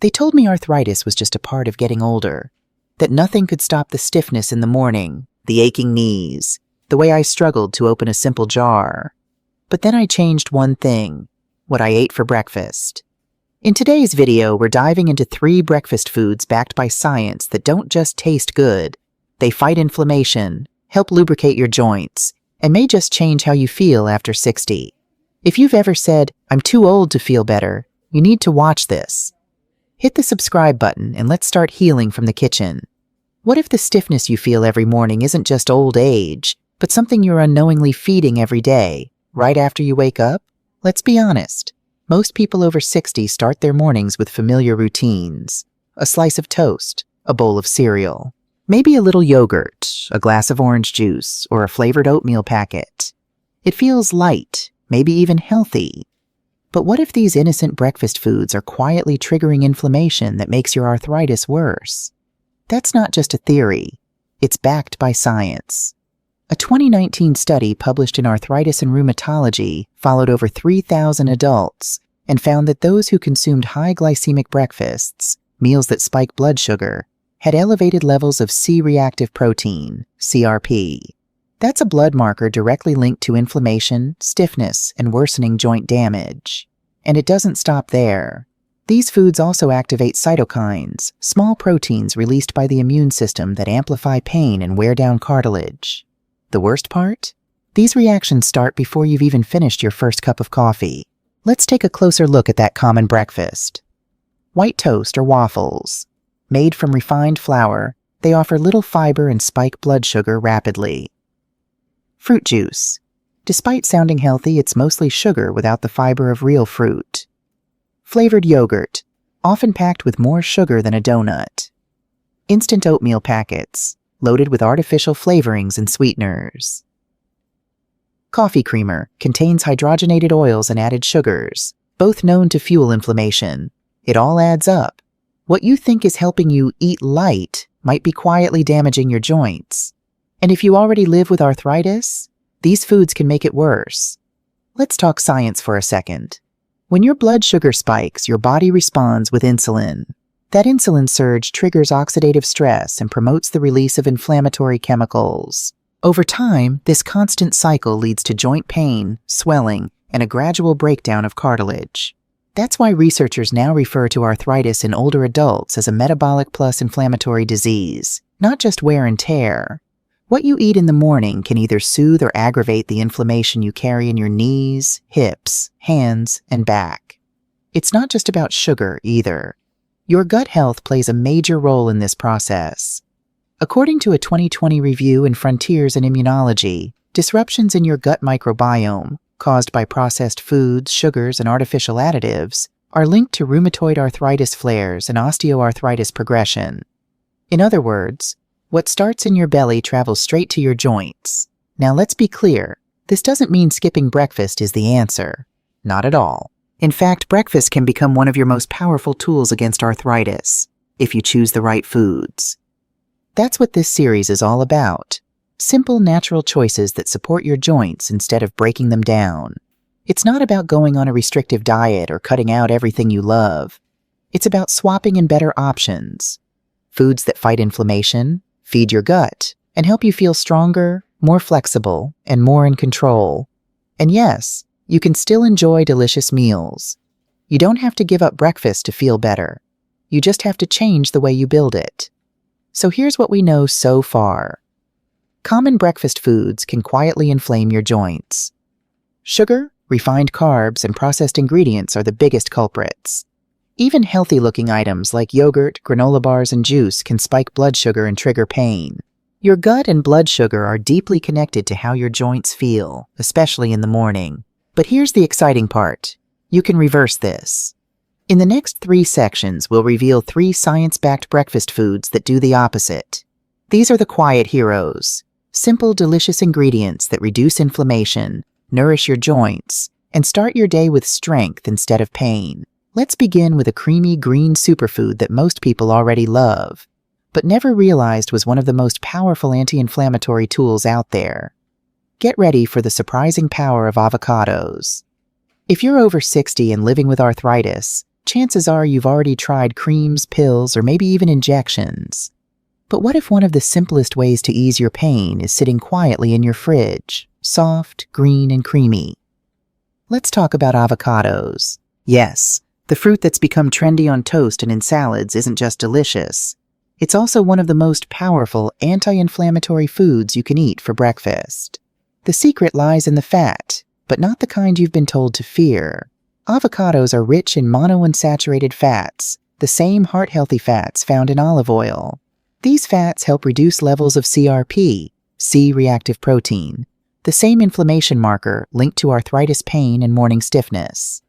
They told me arthritis was just a part of getting older, that nothing could stop the stiffness in the morning, the aching knees, the way I struggled to open a simple jar. But then I changed one thing: what I ate for breakfast. In today's video, we're diving into 3 breakfast foods backed by science that don't just taste good. They fight inflammation, help lubricate your joints, and may just change how you feel after 60. If you've ever said, "I'm too old to feel better," you need to watch this. Hit the subscribe button and let's start healing from the kitchen. What if the stiffness you feel every morning isn't just old age, but something you're unknowingly feeding every day, right after you wake up? Let's be honest. Most people over 60 start their mornings with familiar routines: a slice of toast, a bowl of cereal, maybe a little yogurt, a glass of orange juice, or a flavored oatmeal packet. It feels light, maybe even healthy. But what if these innocent breakfast foods are quietly triggering inflammation that makes your arthritis worse? That's not just a theory. It's backed by science. A 2019 study published in Arthritis and Rheumatology followed over 3,000 adults and found that those who consumed high glycemic breakfasts, meals that spike blood sugar, had elevated levels of C-reactive protein, CRP. That's a blood marker directly linked to inflammation, stiffness, and worsening joint damage. And it doesn't stop there. These foods also activate cytokines, small proteins released by the immune system that amplify pain and wear down cartilage. The worst part? These reactions start before you've even finished your first cup of coffee. Let's take a closer look at that common breakfast. White toast or waffles. Made from refined flour, they offer little fiber and spike blood sugar rapidly. Fruit juice. Despite sounding healthy, it's mostly sugar without the fiber of real fruit. Flavored yogurt, often packed with more sugar than a donut. Instant oatmeal packets, loaded with artificial flavorings and sweeteners. Coffee creamer contains hydrogenated oils and added sugars, both known to fuel inflammation. It all adds up. What you think is helping you eat light might be quietly damaging your joints. And if you already live with arthritis, these foods can make it worse. Let's talk science for a second. When your blood sugar spikes, your body responds with insulin. That insulin surge triggers oxidative stress and promotes the release of inflammatory chemicals. Over time, this constant cycle leads to joint pain, swelling, and a gradual breakdown of cartilage. That's why researchers now refer to arthritis in older adults as a metabolic plus inflammatory disease, not just wear and tear. What you eat in the morning can either soothe or aggravate the inflammation you carry in your knees, hips, hands, and back. It's not just about sugar either. Your gut health plays a major role in this process. According to a 2020 review in Frontiers in Immunology, disruptions in your gut microbiome, caused by processed foods, sugars, and artificial additives, are linked to rheumatoid arthritis flares and osteoarthritis progression. In other words, what starts in your belly travels straight to your joints. Now let's be clear, this doesn't mean skipping breakfast is the answer. Not at all. In fact, breakfast can become one of your most powerful tools against arthritis, if you choose the right foods. That's what this series is all about. Simple, natural choices that support your joints instead of breaking them down. It's not about going on a restrictive diet or cutting out everything you love. It's about swapping in better options. Foods that fight inflammation, feed your gut, and help you feel stronger, more flexible, and more in control. And yes, you can still enjoy delicious meals. You don't have to give up breakfast to feel better. You just have to change the way you build it. So here's what we know so far. Common breakfast foods can quietly inflame your joints. Sugar, refined carbs, and processed ingredients are the biggest culprits. Even healthy-looking items like yogurt, granola bars, and juice can spike blood sugar and trigger pain. Your gut and blood sugar are deeply connected to how your joints feel, especially in the morning. But here's the exciting part. You can reverse this. In the next 3 sections, we'll reveal 3 science-backed breakfast foods that do the opposite. These are the quiet heroes. Simple, delicious ingredients that reduce inflammation, nourish your joints, and start your day with strength instead of pain. Let's begin with a creamy green superfood that most people already love, but never realized was one of the most powerful anti-inflammatory tools out there. Get ready for the surprising power of avocados. If you're over 60 and living with arthritis, Chances are you've already tried creams, pills, or maybe even injections. But what if one of the simplest ways to ease your pain is sitting quietly in your fridge, soft, green, and creamy? Let's talk about avocados. Yes, the fruit that's become trendy on toast and in salads isn't just delicious. It's also one of the most powerful anti-inflammatory foods you can eat for breakfast. The secret lies in the fat, but not the kind you've been told to fear. Avocados are rich in monounsaturated fats, the same heart-healthy fats found in olive oil. These fats help reduce levels of CRP, C-reactive protein, the same inflammation marker linked to arthritis pain and morning stiffness.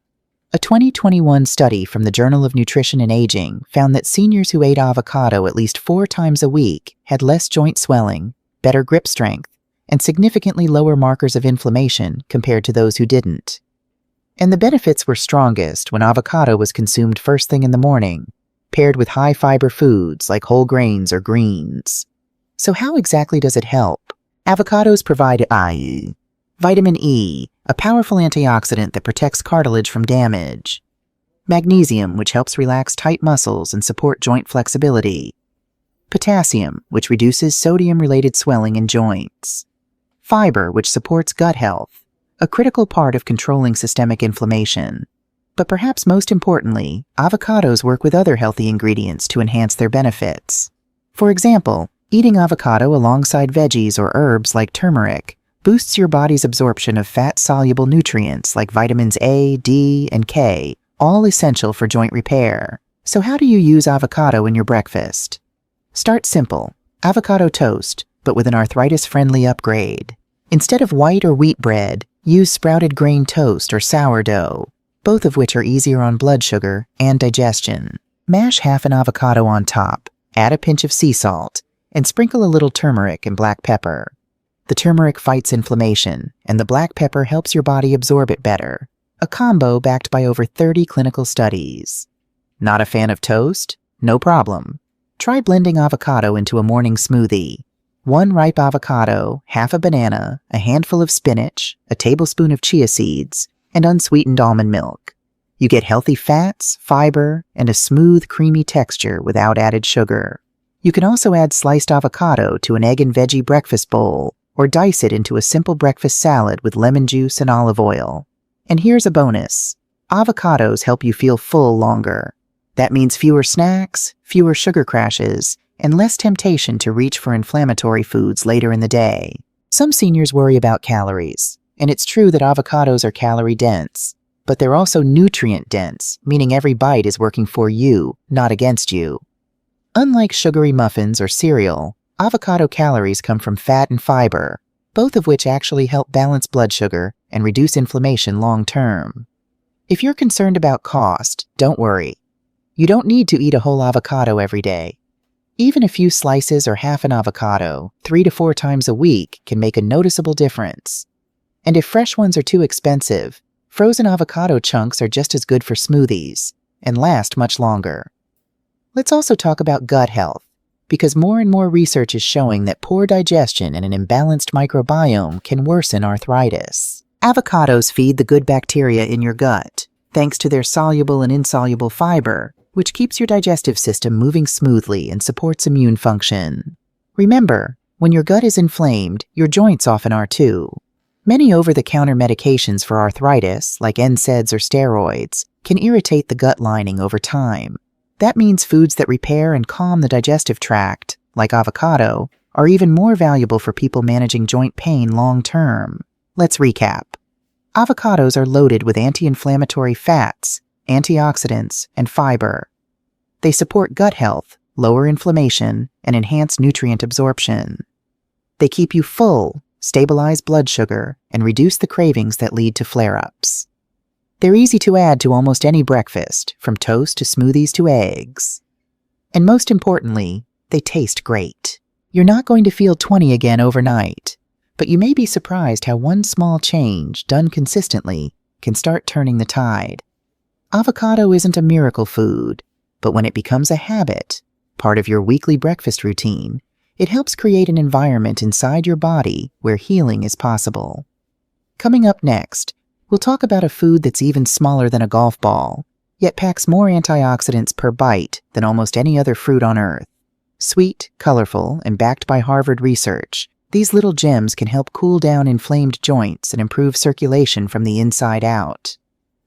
A 2021 study from the Journal of Nutrition and Aging found that seniors who ate avocado at least 4 times a week had less joint swelling, better grip strength, and significantly lower markers of inflammation compared to those who didn't. And the benefits were strongest when avocado was consumed first thing in the morning, paired with high-fiber foods like whole grains or greens. So how exactly does it help? Avocados provide vitamin E, a powerful antioxidant that protects cartilage from damage. Magnesium, which helps relax tight muscles and support joint flexibility. Potassium, which reduces sodium-related swelling in joints. Fiber, which supports gut health, a critical part of controlling systemic inflammation. But perhaps most importantly, avocados work with other healthy ingredients to enhance their benefits. For example, eating avocado alongside veggies or herbs like turmeric boosts your body's absorption of fat-soluble nutrients like vitamins A, D, and K, all essential for joint repair. So how do you use avocado in your breakfast? Start simple. Avocado toast, but with an arthritis-friendly upgrade. Instead of white or wheat bread, use sprouted grain toast or sourdough, both of which are easier on blood sugar and digestion. Mash half an avocado on top, add a pinch of sea salt, and sprinkle a little turmeric and black pepper. The turmeric fights inflammation, and the black pepper helps your body absorb it better, a combo backed by over 30 clinical studies. Not a fan of toast? No problem. Try blending avocado into a morning smoothie. 1 ripe avocado, half a banana, a handful of spinach, a tablespoon of chia seeds, and unsweetened almond milk. You get healthy fats, fiber, and a smooth, creamy texture without added sugar. You can also add sliced avocado to an egg and veggie breakfast bowl, or dice it into a simple breakfast salad with lemon juice and olive oil. And here's a bonus. Avocados help you feel full longer. That means fewer snacks, fewer sugar crashes, and less temptation to reach for inflammatory foods later in the day. Some seniors worry about calories, and it's true that avocados are calorie-dense, but they're also nutrient-dense, meaning every bite is working for you, not against you. Unlike sugary muffins or cereal, avocado calories come from fat and fiber, both of which actually help balance blood sugar and reduce inflammation long-term. If you're concerned about cost, don't worry. You don't need to eat a whole avocado every day. Even a few slices or half an avocado, 3 to 4 times a week, can make a noticeable difference. And if fresh ones are too expensive, frozen avocado chunks are just as good for smoothies and last much longer. Let's also talk about gut health, because more and more research is showing that poor digestion and an imbalanced microbiome can worsen arthritis. Avocados feed the good bacteria in your gut, thanks to their soluble and insoluble fiber, which keeps your digestive system moving smoothly and supports immune function. Remember, when your gut is inflamed, your joints often are too. Many over-the-counter medications for arthritis, like NSAIDs or steroids, can irritate the gut lining over time. That means foods that repair and calm the digestive tract, like avocado, are even more valuable for people managing joint pain long-term. Let's recap. Avocados are loaded with anti-inflammatory fats, antioxidants, and fiber. They support gut health, lower inflammation, and enhance nutrient absorption. They keep you full, stabilize blood sugar, and reduce the cravings that lead to flare-ups. They're easy to add to almost any breakfast, from toast to smoothies to eggs. And most importantly, they taste great. You're not going to feel 20 again overnight, but you may be surprised how one small change, done consistently, can start turning the tide. Avocado isn't a miracle food, but when it becomes a habit, part of your weekly breakfast routine, it helps create an environment inside your body where healing is possible. Coming up next, we'll talk about a food that's even smaller than a golf ball, yet packs more antioxidants per bite than almost any other fruit on Earth. Sweet, colorful, and backed by Harvard research, these little gems can help cool down inflamed joints and improve circulation from the inside out.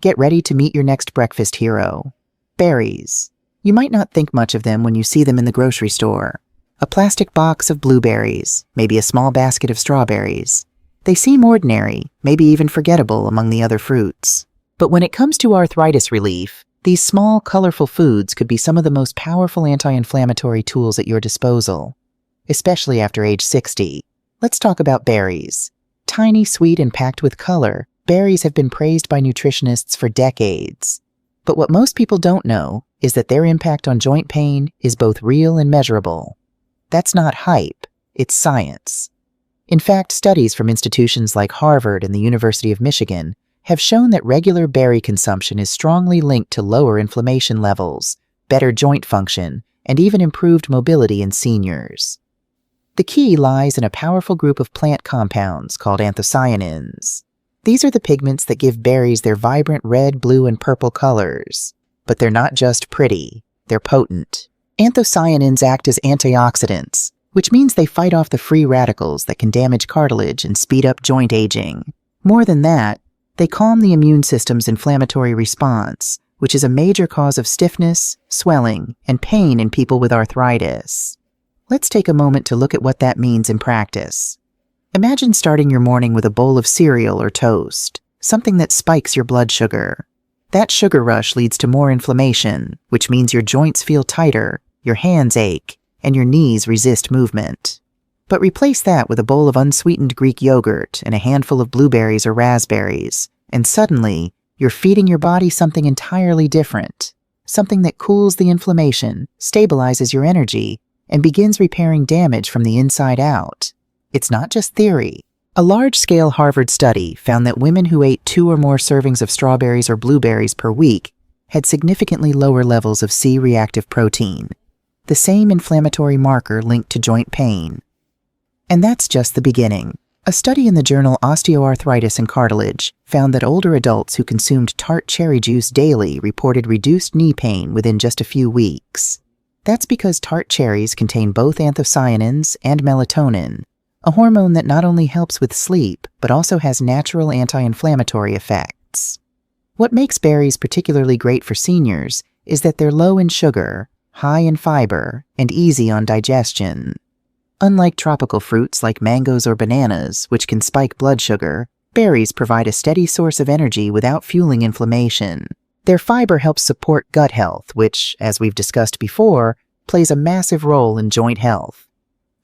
Get ready to meet your next breakfast hero. Berries. You might not think much of them when you see them in the grocery store. A plastic box of blueberries, maybe a small basket of strawberries. They seem ordinary, maybe even forgettable among the other fruits. But when it comes to arthritis relief, these small, colorful foods could be some of the most powerful anti-inflammatory tools at your disposal, especially after age 60. Let's talk about berries. Tiny, sweet, and packed with color, berries have been praised by nutritionists for decades. But what most people don't know is that their impact on joint pain is both real and measurable. That's not hype, it's science. In fact, studies from institutions like Harvard and the University of Michigan have shown that regular berry consumption is strongly linked to lower inflammation levels, better joint function, and even improved mobility in seniors. The key lies in a powerful group of plant compounds called anthocyanins. These are the pigments that give berries their vibrant red, blue, and purple colors. But they're not just pretty, they're potent. Anthocyanins act as antioxidants, which means they fight off the free radicals that can damage cartilage and speed up joint aging. More than that, they calm the immune system's inflammatory response, which is a major cause of stiffness, swelling, and pain in people with arthritis. Let's take a moment to look at what that means in practice. Imagine starting your morning with a bowl of cereal or toast, something that spikes your blood sugar. That sugar rush leads to more inflammation, which means your joints feel tighter, your hands ache, and your knees resist movement. But replace that with a bowl of unsweetened Greek yogurt and a handful of blueberries or raspberries, and suddenly, you're feeding your body something entirely different, something that cools the inflammation, stabilizes your energy, and begins repairing damage from the inside out. It's not just theory. A large-scale Harvard study found that women who ate 2 or more servings of strawberries or blueberries per week had significantly lower levels of C-reactive protein, the same inflammatory marker linked to joint pain. And that's just the beginning. A study in the journal Osteoarthritis and Cartilage found that older adults who consumed tart cherry juice daily reported reduced knee pain within just a few weeks. That's because tart cherries contain both anthocyanins and melatonin, a hormone that not only helps with sleep, but also has natural anti-inflammatory effects. What makes berries particularly great for seniors is that they're low in sugar, high in fiber, and easy on digestion. Unlike tropical fruits like mangoes or bananas, which can spike blood sugar, berries provide a steady source of energy without fueling inflammation. Their fiber helps support gut health, which, as we've discussed before, plays a massive role in joint health.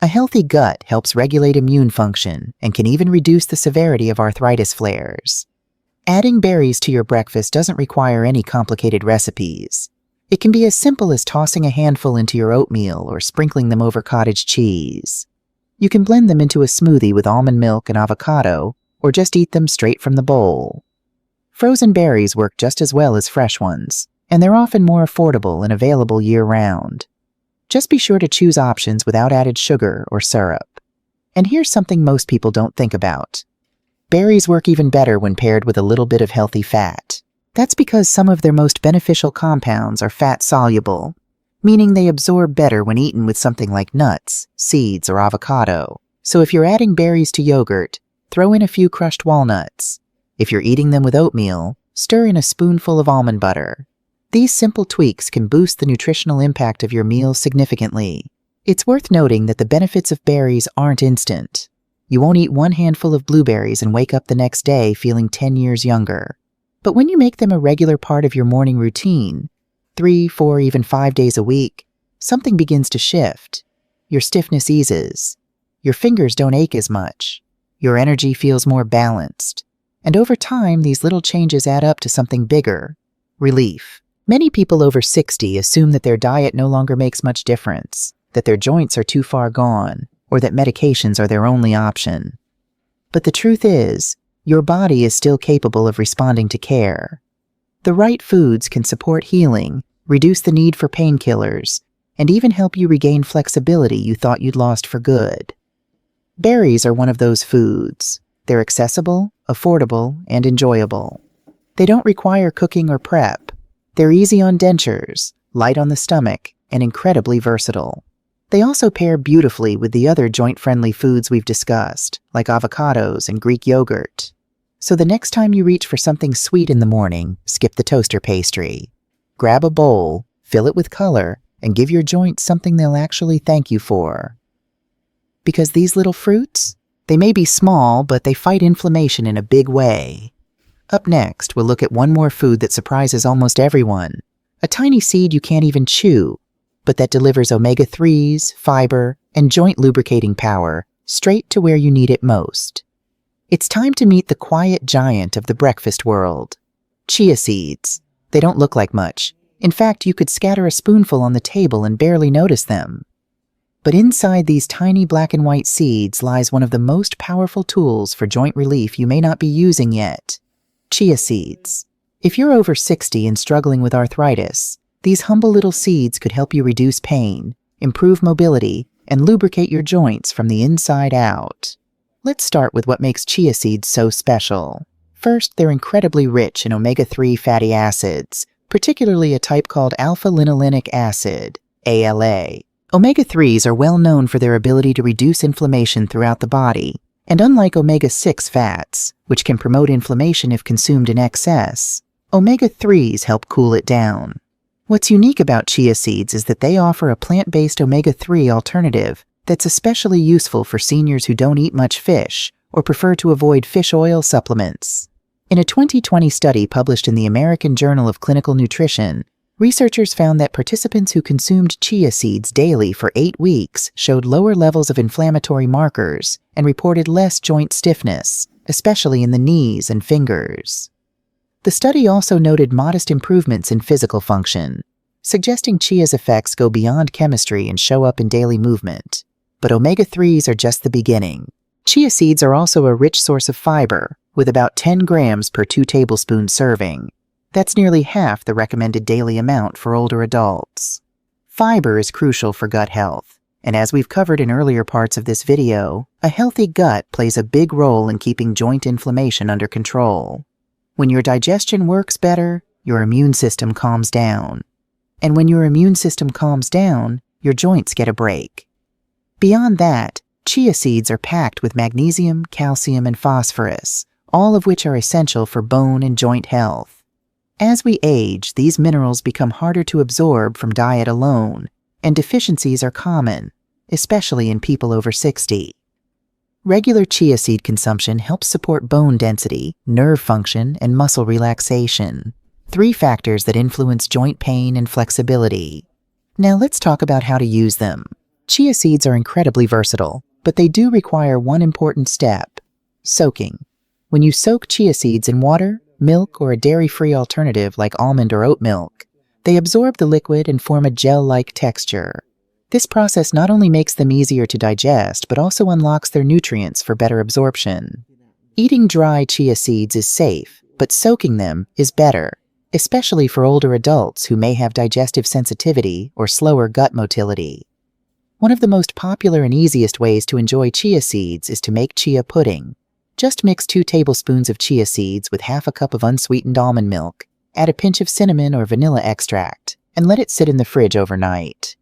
A healthy gut helps regulate immune function and can even reduce the severity of arthritis flares. Adding berries to your breakfast doesn't require any complicated recipes. It can be as simple as tossing a handful into your oatmeal or sprinkling them over cottage cheese. You can blend them into a smoothie with almond milk and avocado, or just eat them straight from the bowl. Frozen berries work just as well as fresh ones, and they're often more affordable and available year-round. Just be sure to choose options without added sugar or syrup. And here's something most people don't think about. Berries work even better when paired with a little bit of healthy fat. That's because some of their most beneficial compounds are fat-soluble, meaning they absorb better when eaten with something like nuts, seeds, or avocado. So if you're adding berries to yogurt, throw in a few crushed walnuts. If you're eating them with oatmeal, stir in a spoonful of almond butter. These simple tweaks can boost the nutritional impact of your meals significantly. It's worth noting that the benefits of berries aren't instant. You won't eat one handful of blueberries and wake up the next day feeling 10 years younger. But when you make them a regular part of your morning routine, 3, 4, even 5 days a week, something begins to shift. Your stiffness eases. Your fingers don't ache as much. Your energy feels more balanced. And over time, these little changes add up to something bigger: relief. Many people over 60 assume that their diet no longer makes much difference, that their joints are too far gone, or that medications are their only option. But the truth is, your body is still capable of responding to care. The right foods can support healing, reduce the need for painkillers, and even help you regain flexibility you thought you'd lost for good. Berries are one of those foods. They're accessible, affordable, and enjoyable. They don't require cooking or prep. They're easy on dentures, light on the stomach, and incredibly versatile. They also pair beautifully with the other joint-friendly foods we've discussed, like avocados and Greek yogurt. So the next time you reach for something sweet in the morning, skip the toaster pastry. Grab a bowl, fill it with color, and give your joints something they'll actually thank you for. Because these little fruits, they may be small, but they fight inflammation in a big way. Up next, we'll look at one more food that surprises almost everyone. A tiny seed you can't even chew, but that delivers omega-3s, fiber, and joint lubricating power straight to where you need it most. It's time to meet the quiet giant of the breakfast world. Chia seeds. They don't look like much. In fact, you could scatter a spoonful on the table and barely notice them. But inside these tiny black and white seeds lies one of the most powerful tools for joint relief you may not be using yet. Chia seeds. If you're over 60 and struggling with arthritis, these humble little seeds could help you reduce pain, improve mobility, and lubricate your joints from the inside out. Let's start with what makes chia seeds so special. First, they're incredibly rich in omega-3 fatty acids, particularly a type called alpha-linolenic acid, ALA. Omega-3s are well known for their ability to reduce inflammation throughout the body, and unlike omega-6 fats, which can promote inflammation if consumed in excess, omega-3s help cool it down. What's unique about chia seeds is that they offer a plant-based omega-3 alternative that's especially useful for seniors who don't eat much fish or prefer to avoid fish oil supplements. In a 2020 study published in the American Journal of Clinical Nutrition, researchers found that participants who consumed chia seeds daily for 8 weeks showed lower levels of inflammatory markers and reported less joint stiffness, especially in the knees and fingers. The study also noted modest improvements in physical function, suggesting chia's effects go beyond chemistry and show up in daily movement. But omega-3s are just the beginning. Chia seeds are also a rich source of fiber, with about 10 grams per 2 tablespoon serving. That's nearly half the recommended daily amount for older adults. Fiber is crucial for gut health, and as we've covered in earlier parts of this video, a healthy gut plays a big role in keeping joint inflammation under control. When your digestion works better, your immune system calms down. And when your immune system calms down, your joints get a break. Beyond that, chia seeds are packed with magnesium, calcium, and phosphorus, all of which are essential for bone and joint health. As we age, these minerals become harder to absorb from diet alone, and deficiencies are common, especially in people over 60. Regular chia seed consumption helps support bone density, nerve function, and muscle relaxation, 3 factors that influence joint pain and flexibility. Now let's talk about how to use them. Chia seeds are incredibly versatile, but they do require one important step: soaking. When you soak chia seeds in water, milk, or a dairy-free alternative like almond or oat milk, they absorb the liquid and form a gel-like texture. This process not only makes them easier to digest, but also unlocks their nutrients for better absorption. Eating dry chia seeds is safe, but soaking them is better, especially for older adults who may have digestive sensitivity or slower gut motility. One of the most popular and easiest ways to enjoy chia seeds is to make chia pudding. Just mix 2 tablespoons of chia seeds with half a cup of unsweetened almond milk, add a pinch of cinnamon or vanilla extract, and let it sit in the fridge overnight.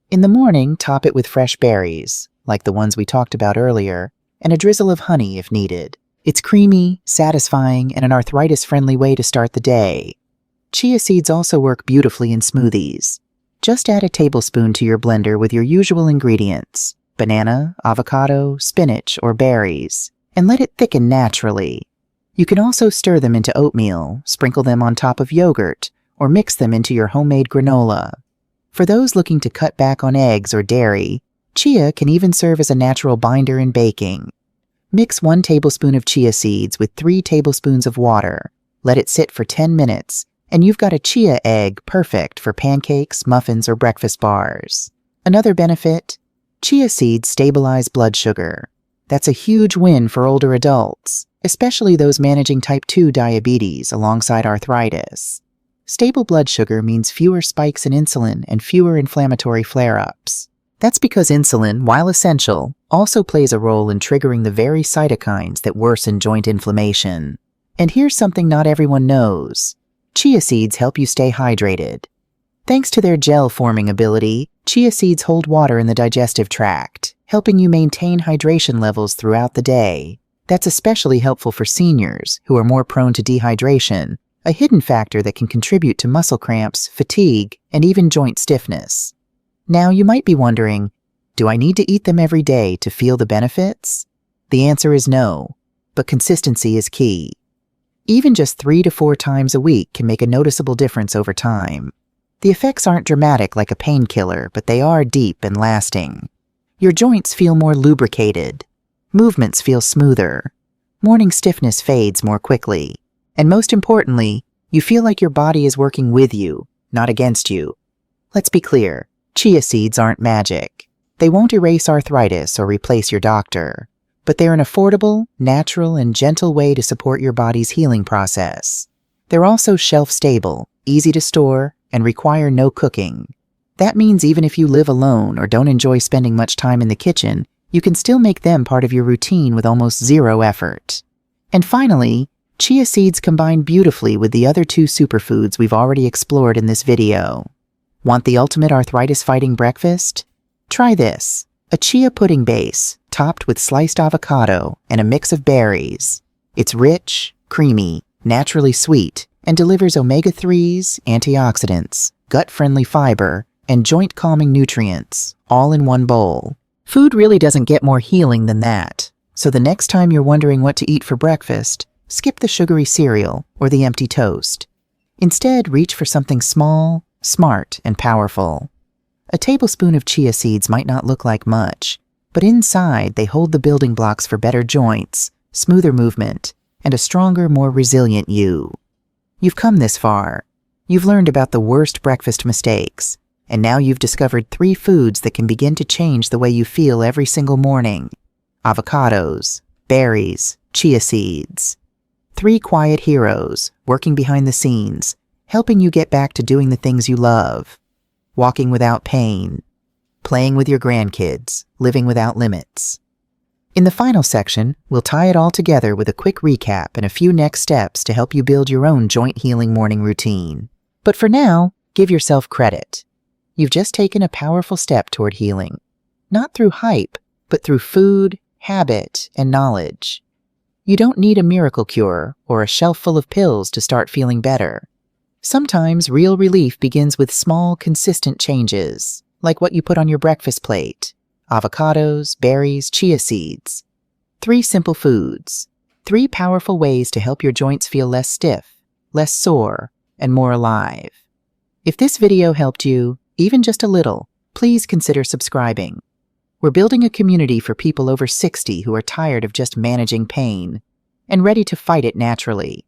In the morning, top it with fresh berries, like the ones we talked about earlier, and a drizzle of honey if needed. It's creamy, satisfying, and an arthritis-friendly way to start the day. Chia seeds also work beautifully in smoothies. Just add a tablespoon to your blender with your usual ingredients: banana, avocado, spinach, or berries, and let it thicken naturally. You can also stir them into oatmeal, sprinkle them on top of yogurt, or mix them into your homemade granola. For those looking to cut back on eggs or dairy, chia can even serve as a natural binder in baking. Mix 1 tablespoon of chia seeds with 3 tablespoons of water. Let it sit for 10 minutes, and you've got a chia egg perfect for pancakes, muffins, or breakfast bars. Another benefit: chia seeds stabilize blood sugar. That's a huge win for older adults, especially those managing type 2 diabetes alongside arthritis. Stable blood sugar means fewer spikes in insulin and fewer inflammatory flare-ups. That's because insulin, while essential, also plays a role in triggering the very cytokines that worsen joint inflammation. And here's something not everyone knows: Chia seeds help you stay hydrated. Thanks to their gel-forming ability, chia seeds hold water in the digestive tract, helping you maintain hydration levels throughout the day. That's especially helpful for seniors who are more prone to dehydration, a hidden factor that can contribute to muscle cramps, fatigue, and even joint stiffness. Now, you might be wondering, do I need to eat them every day to feel the benefits? The answer is no, but consistency is key. Even just 3 to 4 times a week can make a noticeable difference over time. The effects aren't dramatic like a painkiller, but they are deep and lasting. Your joints feel more lubricated. Movements feel smoother. Morning stiffness fades more quickly. And most importantly, you feel like your body is working with you, not against you. Let's be clear, chia seeds aren't magic. They won't erase arthritis or replace your doctor. But they're an affordable, natural, and gentle way to support your body's healing process. They're also shelf-stable, easy to store, and require no cooking. That means even if you live alone or don't enjoy spending much time in the kitchen, you can still make them part of your routine with almost zero effort. And finally, chia seeds combine beautifully with the other 2 superfoods we've already explored in this video. Want the ultimate arthritis-fighting breakfast? Try this. A chia pudding base, topped with sliced avocado and a mix of berries. It's rich, creamy, naturally sweet, and delivers omega-3s, antioxidants, gut-friendly fiber, and joint-calming nutrients, all in one bowl. Food really doesn't get more healing than that. So the next time you're wondering what to eat for breakfast, skip the sugary cereal or the empty toast. Instead, reach for something small, smart, and powerful. A tablespoon of chia seeds might not look like much, but inside they hold the building blocks for better joints, smoother movement, and a stronger, more resilient you. You've come this far. You've learned about the worst breakfast mistakes, and now you've discovered 3 foods that can begin to change the way you feel every single morning. Avocados, berries, chia seeds. 3 quiet heroes, working behind the scenes, helping you get back to doing the things you love. Walking without pain, playing with your grandkids, living without limits. In the final section, we'll tie it all together with a quick recap and a few next steps to help you build your own joint-healing morning routine. But for now, give yourself credit. You've just taken a powerful step toward healing. Not through hype, but through food, habit, and knowledge. You don't need a miracle cure or a shelf full of pills to start feeling better. Sometimes real relief begins with small, consistent changes, like what you put on your breakfast plate. Avocados, berries, chia seeds. 3 simple foods. 3 powerful ways to help your joints feel less stiff, less sore, and more alive. If this video helped you, even just a little, please consider subscribing. We're building a community for people over 60 who are tired of just managing pain and ready to fight it naturally.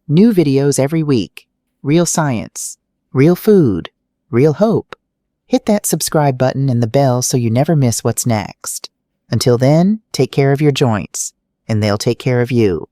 New videos every week. Real science, real food, real hope. Hit that subscribe button and the bell so you never miss what's next. Until then, take care of your joints, and they'll take care of you.